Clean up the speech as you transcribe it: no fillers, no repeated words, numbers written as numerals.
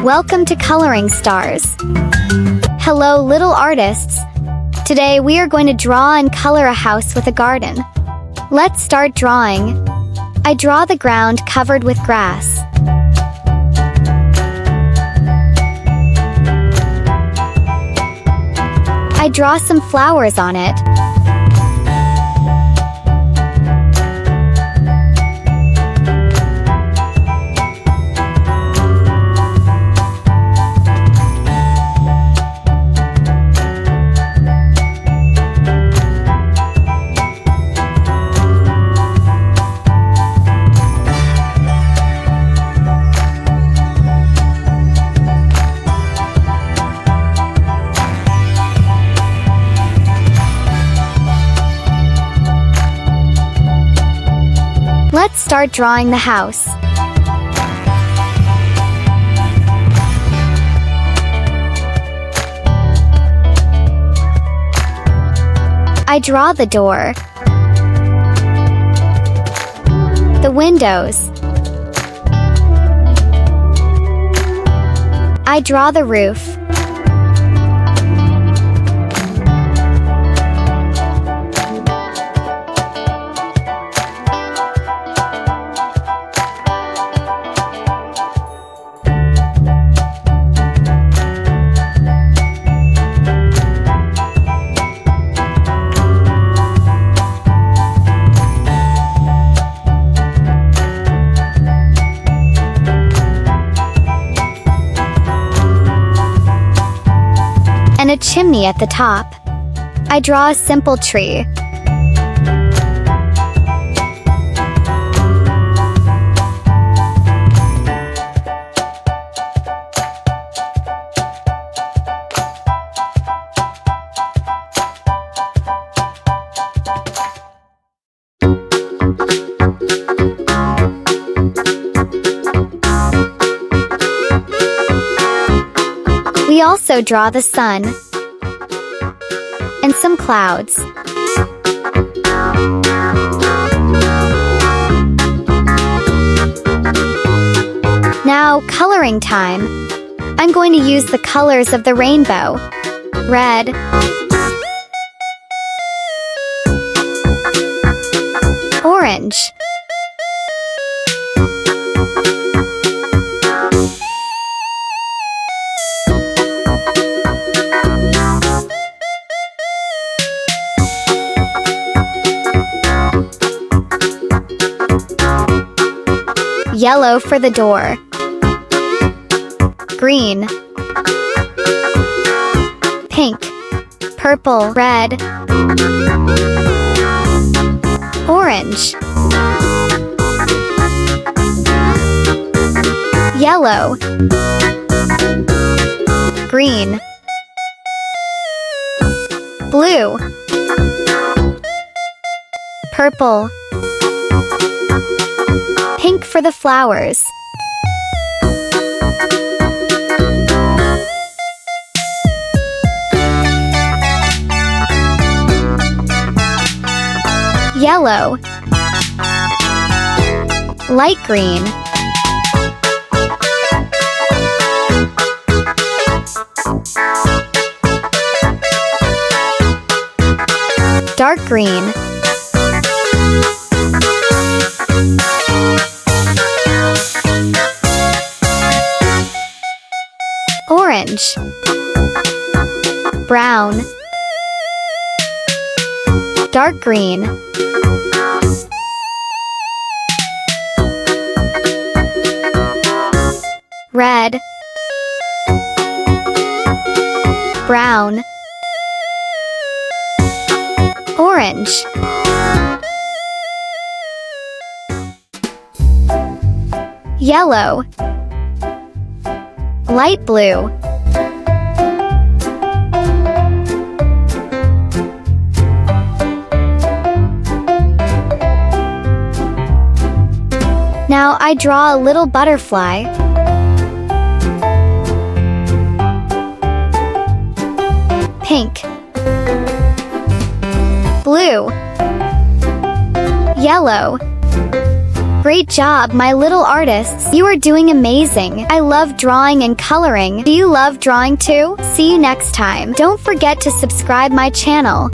Welcome to Coloring Stars. Hello, little artists. Today we are going to draw and color a house with a garden. Let's start drawing. I draw the ground covered with grass. I draw some flowers on it. Let's start drawing the house. I draw the door, the windows. I draw the roof. And a chimney at the top. I draw a simple tree. We also draw the sun and some clouds. Now, coloring time. I'm going to use the colors of the rainbow. Red, orange, yellow for the door, green, pink, purple, red, orange, yellow, green, blue, purple, pink for the flowers. Yellow, light green, dark green, orange, brown, dark green, red, brown, orange, yellow, light blue, now I draw a little butterfly. Pink, blue, yellow, Great job, my little artists. You are doing amazing. I love drawing and coloring. Do you love drawing too? See you next time. Don't forget to subscribe my channel.